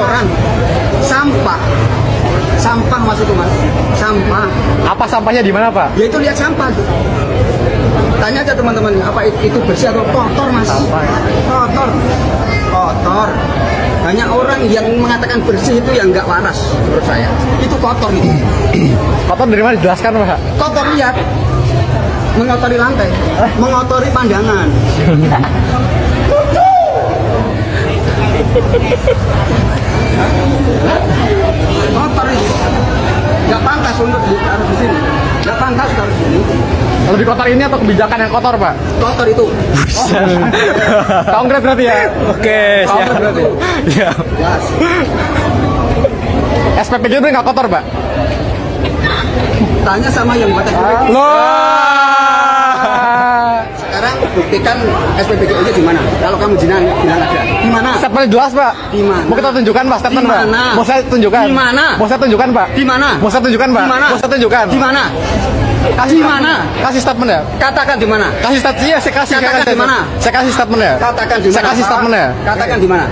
Orang sampah, sampah mas itu mas, sampah. Apa sampahnya di mana, Pak? Ya itu lihat sampah. Tanya aja teman-teman, apa itu bersih atau kotor mas? Sampah. Kotor, kotor. Banyak orang yang mengatakan bersih itu yang nggak waras menurut saya. Itu kotor itu. Kotor dari mana? Jelaskan, Pak. Kotor lihat, mengotori lantai, mengotori pandangan. Kotor ini, nggak pantas untuk ditaruh di sini, nggak pantas taruh di sini. Lebih kotor ini atau kebijakan yang kotor, Pak? Kotor itu. Konkret berarti ya? Oke, Kotor berarti. Iya. Yes. SPPG itu nggak kotor, Pak? Tanya sama yang buat SPPG. Sekarang buktikan SPPG aja di mana? Kalau kamu bilang ada, di mana? Statementnya jelas, Pak. Di mana? Mau kita tunjukkan, Pak, statement, Pak? Di mana? Mau saya tunjukkan? Di mana? Mau saya tunjukkan, Pak? Di mana? Mau saya tunjukkan, Pak? Di mana? Mau saya tunjukkan? Di mana? Kasih Di mana? Kasih statement ya? Katakan di mana? Kasih statement ya, saya kasih. Katakan di mana? Saya kasih statement ya. Katakan di mana? Saya kasih statement ya. Katakan di mana?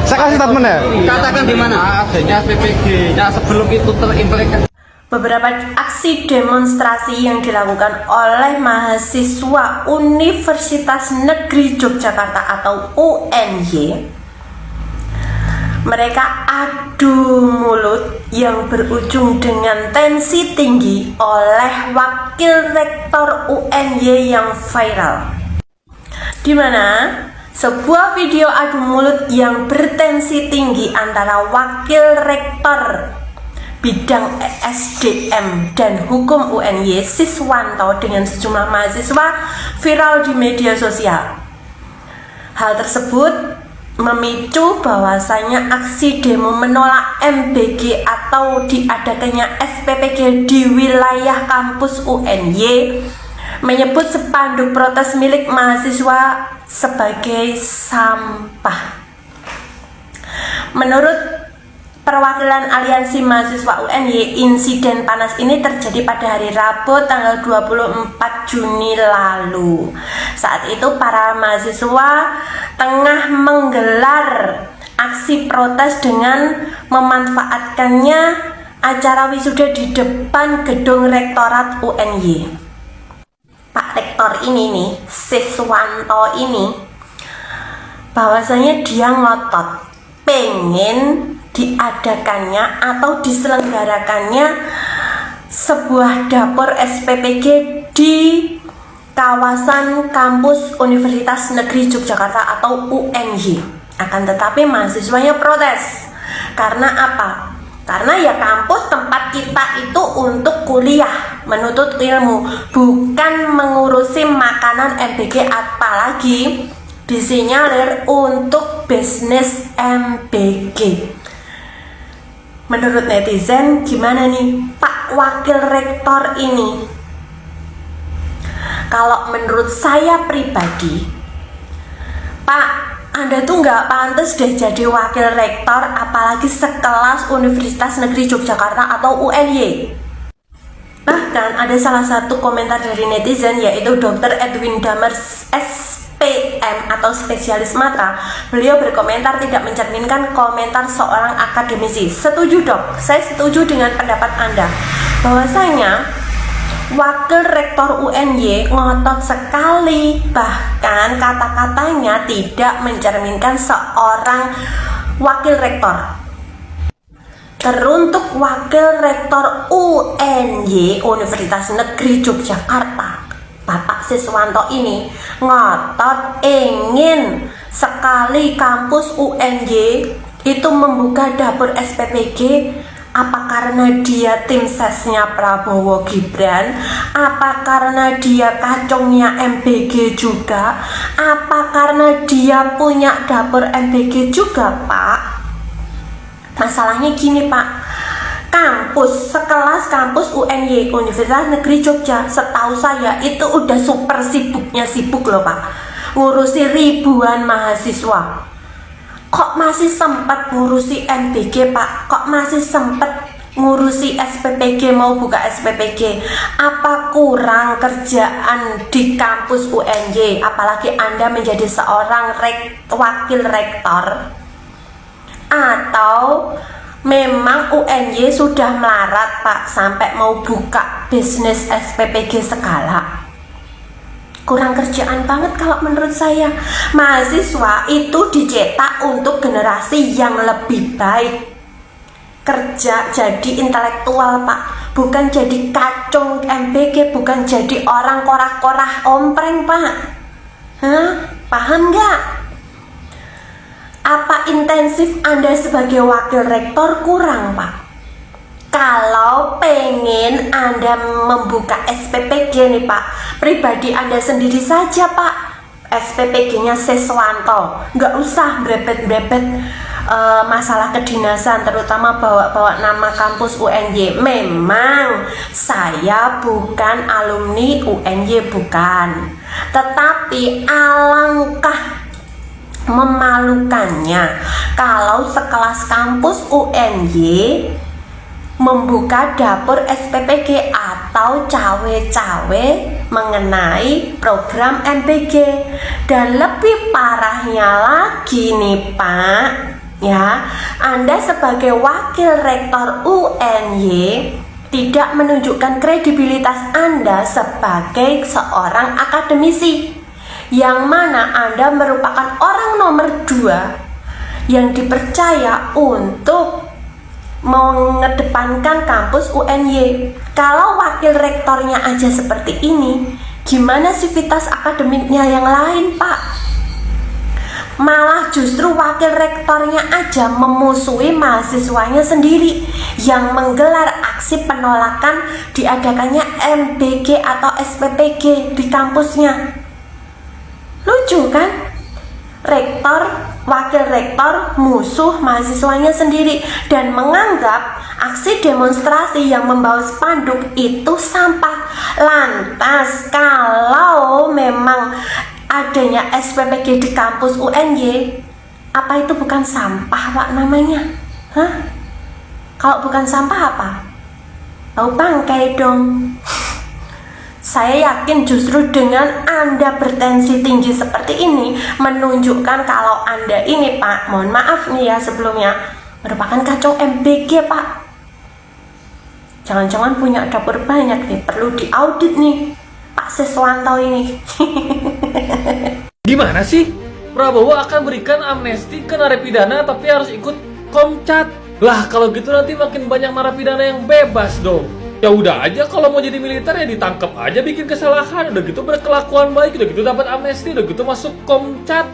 Saya kasih statement ya. Katakan di mana? Adanya SPPG-nya sebelum itu terimplementasi. Beberapa aksi demonstrasi yang dilakukan oleh mahasiswa Universitas Negeri Yogyakarta atau UNY, mereka adu mulut yang berujung dengan tensi tinggi oleh Wakil Rektor UNY yang viral, di mana sebuah video adu mulut yang bertensi tinggi antara Wakil Rektor Bidang SDM dan Hukum UNY Siswanto dengan sejumlah mahasiswa viral di media sosial. Hal tersebut memicu bahwasanya aksi demo menolak MBG atau diadakannya SPPG di wilayah kampus UNY menyebut spanduk protes milik mahasiswa sebagai sampah. Menurut perwakilan Aliansi Mahasiswa UNY, insiden panas ini terjadi pada hari Rabu tanggal 24 Juni lalu. Saat itu para mahasiswa tengah menggelar aksi protes dengan memanfaatkannya acara wisuda di depan gedung Rektorat UNY. Pak Rektor ini nih, Siswanto ini, bahwasanya dia ngotot pengen diadakannya atau diselenggarakannya sebuah dapur SPPG di kawasan kampus Universitas Negeri Yogyakarta atau UNY. Akan tetapi mahasiswanya protes. Karena apa? Karena ya kampus tempat kita itu untuk kuliah, menuntut ilmu, bukan mengurusi makanan MBG, apalagi disinyalir untuk bisnis MBG. Menurut netizen, gimana nih Pak Wakil Rektor ini? Kalau menurut saya pribadi, Pak, Anda tuh nggak pantas deh jadi Wakil Rektor, apalagi sekelas Universitas Negeri Yogyakarta atau UNY. Bahkan ada salah satu komentar dari netizen, yaitu Dr. Edwin Damers SPM atau spesialis mata. Beliau berkomentar tidak mencerminkan komentar seorang akademisi. Setuju dok, saya setuju dengan pendapat Anda bahwasanya Wakil Rektor UNY ngotot sekali, bahkan kata-katanya tidak mencerminkan seorang Wakil Rektor. Teruntuk Wakil Rektor UNY Universitas Negeri Yogyakarta, Bapak Siswanto ini ngotot ingin sekali kampus UNY itu membuka dapur SPPG. Apa karena dia tim sesnya Prabowo Gibran? Apa karena dia kacungnya MBG juga? Apa karena dia punya dapur MBG juga, Pak? Masalahnya gini, Pak. Kampus sekelas kampus UNY Universitas Negeri Jogja, setahu saya itu udah super sibuknya sibuk loh Pak, ngurusi ribuan mahasiswa. Kok masih sempat ngurusi MBG Pak? Kok masih sempat ngurusi SPPG, mau buka SPPG? Apa kurang kerjaan di kampus UNY? Apalagi Anda menjadi seorang wakil rektor. Atau memang UNY sudah melarat Pak sampai mau buka bisnis SPPG segala? Kurang kerjaan banget kalau menurut saya. Mahasiswa itu dicetak untuk generasi yang lebih baik. Kerja jadi intelektual Pak, bukan jadi kacung MBG, bukan jadi orang korah-korah ompreng Pak. Paham nggak? Apa intensif Anda sebagai wakil rektor kurang Pak? Kalau pengen Anda membuka SPPG nih Pak, pribadi Anda sendiri saja Pak, SPPG-nya Siswanto, nggak usah brepet-brepet masalah kedinasan, terutama bawa-bawa nama kampus UNY. Memang saya bukan alumni UNY, bukan, tetapi alangkah memalukannya kalau sekelas kampus UNY membuka dapur SPPG atau cawe-cawe mengenai program MBG. Dan lebih parahnya lagi nih Pak, ya, Anda sebagai wakil rektor UNY tidak menunjukkan kredibilitas Anda sebagai seorang akademisi, yang mana Anda merupakan orang nomor 2 yang dipercaya untuk mengedepankan kampus UNY. Kalau wakil rektornya aja seperti ini, gimana sivitas akademiknya yang lain Pak? Malah justru wakil rektornya aja memusuhi mahasiswanya sendiri yang menggelar aksi penolakan diadakannya MBG atau SPPG di kampusnya. Lucu kan? Rektor, wakil rektor musuh mahasiswanya sendiri dan menganggap aksi demonstrasi yang membawa spanduk itu sampah. Lantas kalau memang adanya SPPG di kampus UNY, apa itu bukan sampah Pak namanya? Kalau bukan sampah apa? Bau bangkai dong. Saya yakin justru dengan Anda bertensi tinggi seperti ini menunjukkan kalau Anda ini Pak, mohon maaf nih ya sebelumnya, merupakan kacung MBG Pak. Jangan-jangan punya dapur banyak nih, perlu diaudit nih Pak Siswanto ini. Gimana sih? Prabowo akan berikan amnesti ke narapidana tapi harus ikut Komcat. Lah kalau gitu nanti makin banyak narapidana yang bebas dong. Ya udah aja kalau mau jadi militer ya ditangkap aja bikin kesalahan, udah gitu berkelakuan baik, udah gitu dapat amnesti, udah gitu masuk Komcat.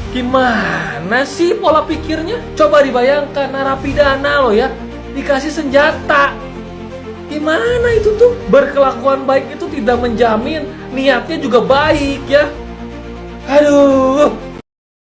Gimana sih pola pikirnya? Coba dibayangkan narapidana lo ya dikasih senjata. Gimana itu tuh? Berkelakuan baik itu tidak menjamin niatnya juga baik ya. Aduh.